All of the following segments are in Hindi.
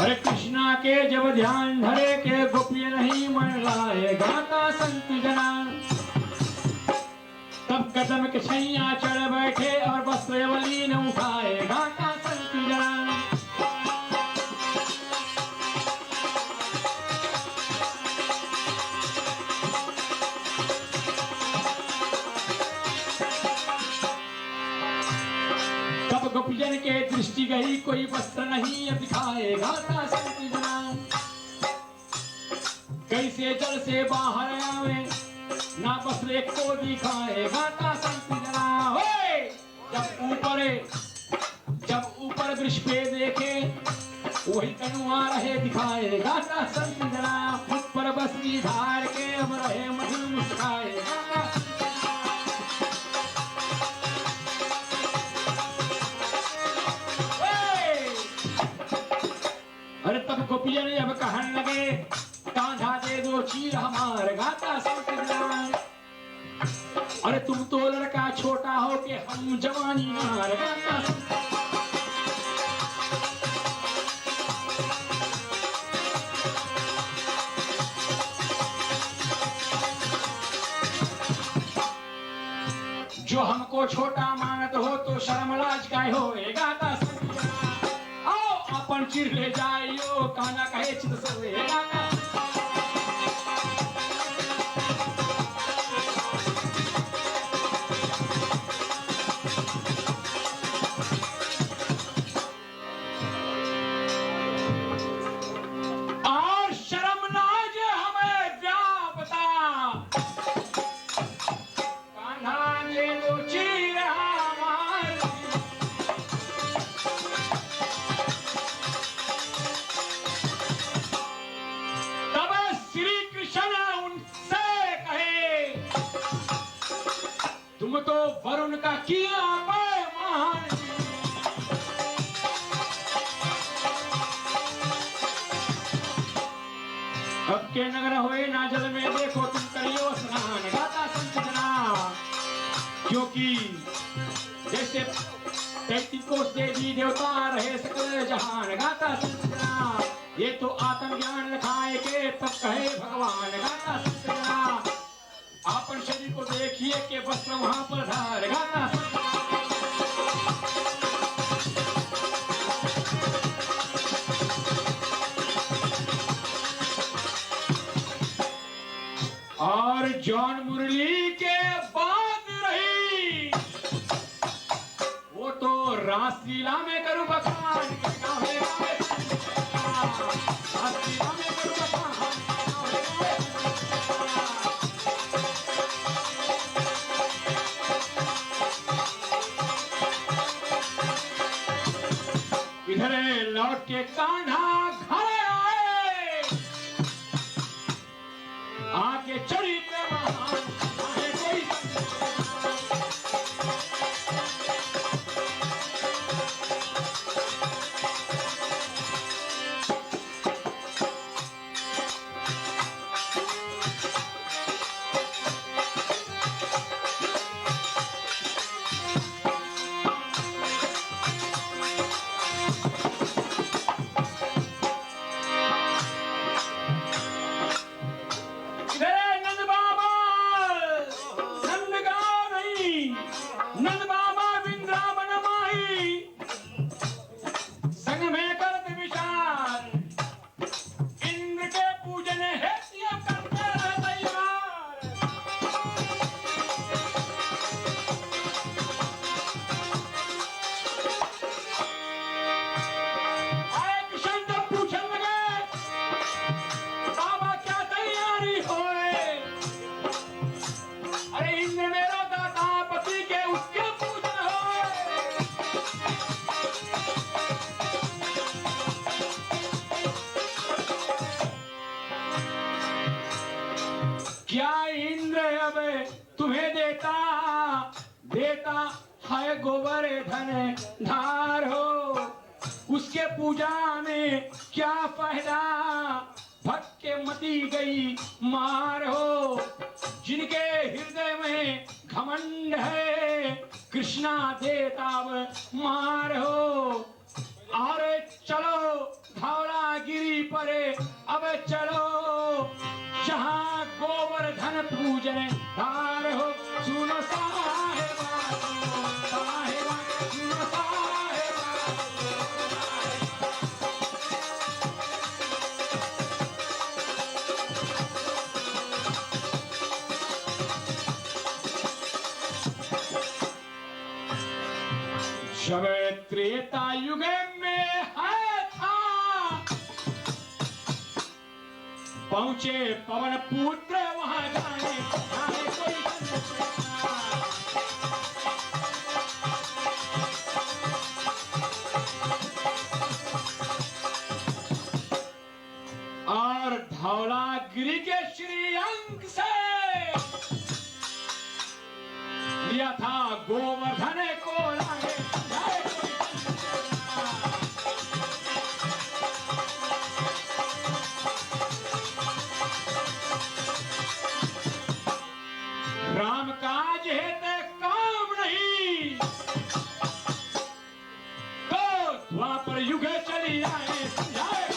हरे कृष्णा के जब ध्यान धरे के गोपी नहीं मन लाए गाता संत जना। तब कदम के छैया चढ़ बैठे और वस्त्रवली न उठाए गाता संत जना। तब गोपीजन के दृष्टि गई कोई वस्त्र नहीं अब दिखाए गाता संत जना। कैसे जल से बाहर आवे ना वस्त्र एक को दिखाए गाता संत जना। जब ऊपर वृक्ष पे देखे वही कनुआ रहे दिखाए गाता संत जना। ऊपर बसरी धार के अब रहे मधुर मुस्काए गाता। अरे तब गोपिया ने अब कहने लगे कांधा दे दो चीर हमार गाता संत जना। अरे तुम तो लड़का छोटा हो के हम जवानी मार गाता संत। जो हमको छोटा मानत हो तो शर्म लाज काय हो गाता संत जना। आओ अपन चिर ले जाइयो काना कहे चित सोए गाता। तुम तो वरुण का किया मान। अब के नगर होए ना जल में देखो तुम करियो स्नान गाता संत जना। क्योंकि जैसे 33 कोस देवी देवता रहे सकल जहान गाता संत जना। ये तो आत्मज्ञान लिखाए के तब कहे भगवान गाता संत जना। अपन शरीर को देखिए के वस्त्र वहां पर धार गाता। और जॉन मुरली के बाद रही वो तो रासलीला में करूं बखान। रासलीला में करूं बखान। इधर लौट के कान्हा घर आए आके चरित्र महान कोई। तुम्हें देता है गोबर धन धार हो। उसके पूजा में क्या फायदा भक्त के मती गई मार हो। जिनके हृदय में घमंड है कृष्णा देता मार हो। और चलो धौला परे अब चलो जहां गोवर्धन पूजन धार हो। सुनो साहेबा साहेबा सुनो साहेबा। जब त्रेता युग में है था पहुंचे पवन पुत्र वहां जाने जाने कोई और धौलागिरी के श्रीअंग से लिया था गोवर्धन को लाए। राम काज है ते काम नहीं तो द्वापर युग चली आए समझाए।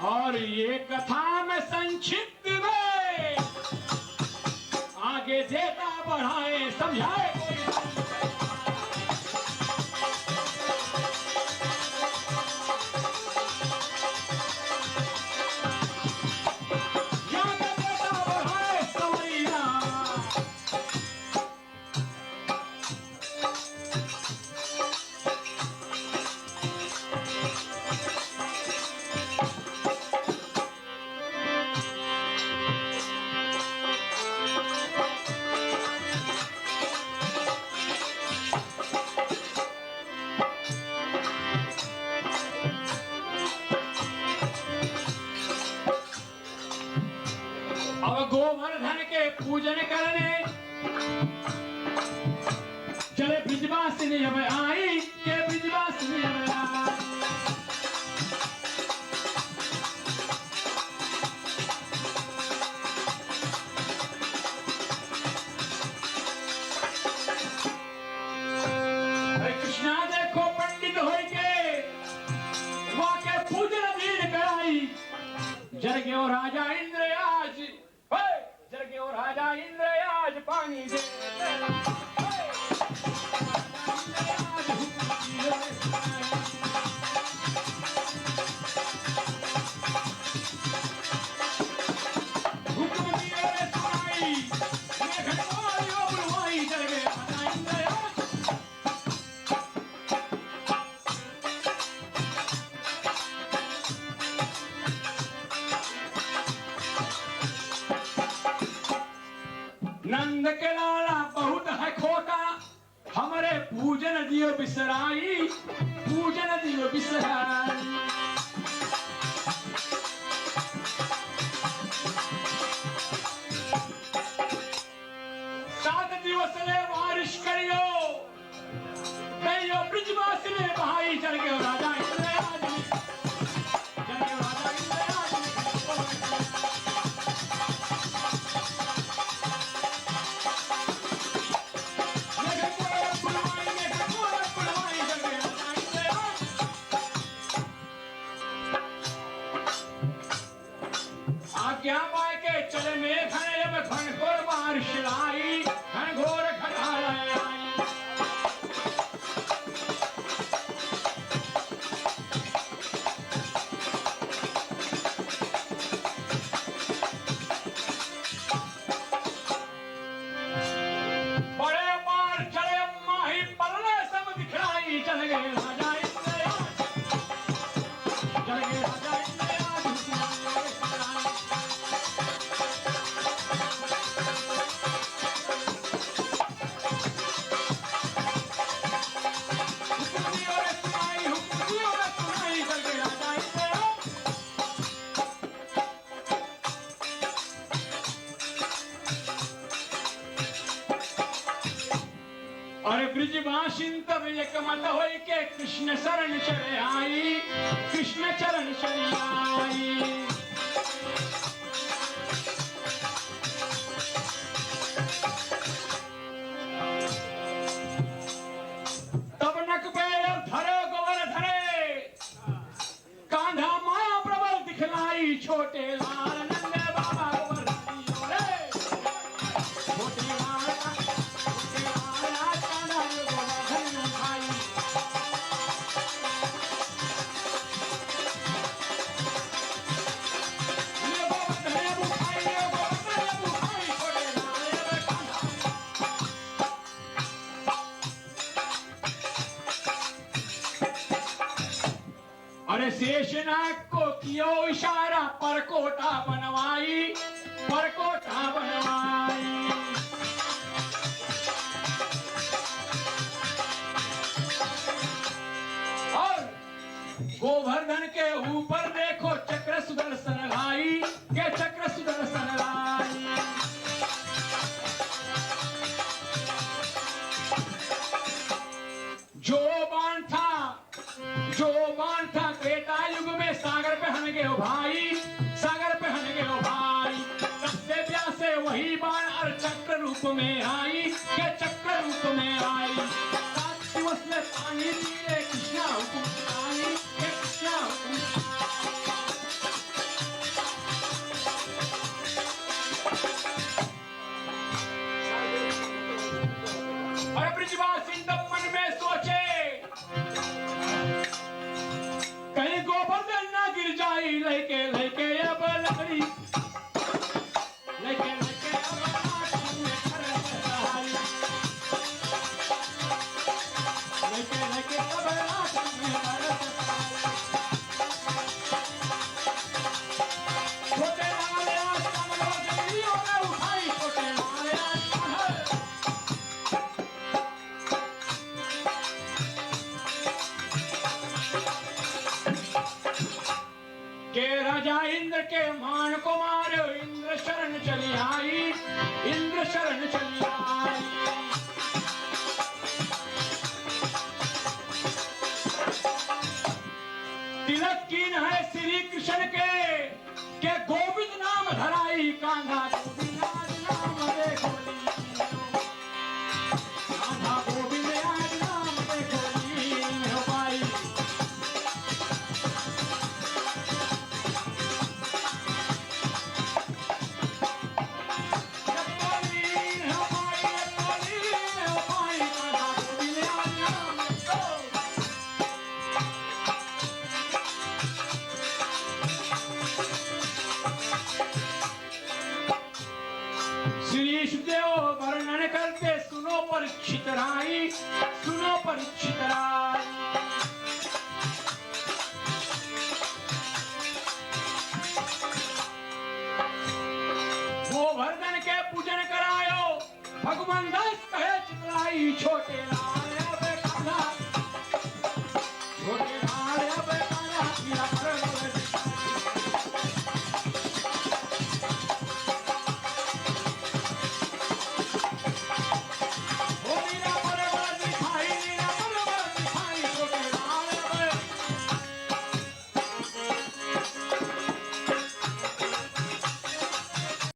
और ये कथा में संक्षिप्त में आगे देता बढ़ाए समझाए। अब गोवर्धन के पूजन करने चले ब्रिजवासिनी अब आई के ब्रिजवासिनी अब आई। अरे कृष्णा देखो पंडित हो के वहां के पूजन दीन कराई। जरगे और राजा इंद्र आज जरगे और राजा इंद्र आज पानी दे। हुक्म दिए सुनाई मेघनाद यो बुलवाई जरगे राजा इंद्र आज। नंद के लाला बहुत है खोटा हमारे पूजन दियो बिसराई पूजन दियो बिसराई। सात दिवस ले बारिश करियो ब्रिजवासिनी बहाई चल गए राजा इंद्र आज। आज्ञा पाए के चले में घनघोर बारिश आई घनघोर घटाल आई। बड़े पार चले माही पलने सब दिखलाई चल गए राजा इंद्र आज। चल गए राजा इंद्र आज। और ब्रिजवासिन तब एक मत होई के कृष्ण शरण चले आई कृष्ण चरण चली आई। अरे शेषनाग को कियो इशारा, परकोटा बनवाई, परकोटा बनवाई। और गोवर्धन के ऊपर देखो चक्र सुदर्शन लाई, के चक्र सुदर्शन लाई। जो बाण था त्रेता युग में सागर पे हन गए हो भाई, सागर पे हन गए हो भाई। सबसे प्यासे वही बाण और चक्र रूप में आई, के चक्र रूप में आई। 7 दिवस में पानी पीले कृष्णा हुकुम आई, के कृष्णा हुकुम। और ब्रिजवासी तब मन में सोचे कहीं गोवर्धन ना गिर जाए, लेके लेके अब लकड़ी, लेके लेके अब लाठी में खरच सहाई, लेके लेके अब लाठी में खरच सहाई। छोटे लाल आज कमलों जंगलियों में उठाई, छोटे लाल आज के राजा इंद्र के मान को मारो, इंद्र शरण चली आई, इंद्र शरण चली आई। तिलक कीन है श्री कृष्ण के गोविंद नाम धराई, कान्हा गोविंद आज नाम देखो कान्हा गोविंद आज नाम देखो भाई। श्री सुखदेव वर्णन करते सुनो परीक्षित राय, सुनो परीक्षित राय। गोवर्धन के पूजन करायो, भगवान दास कहे चितलाई छोटे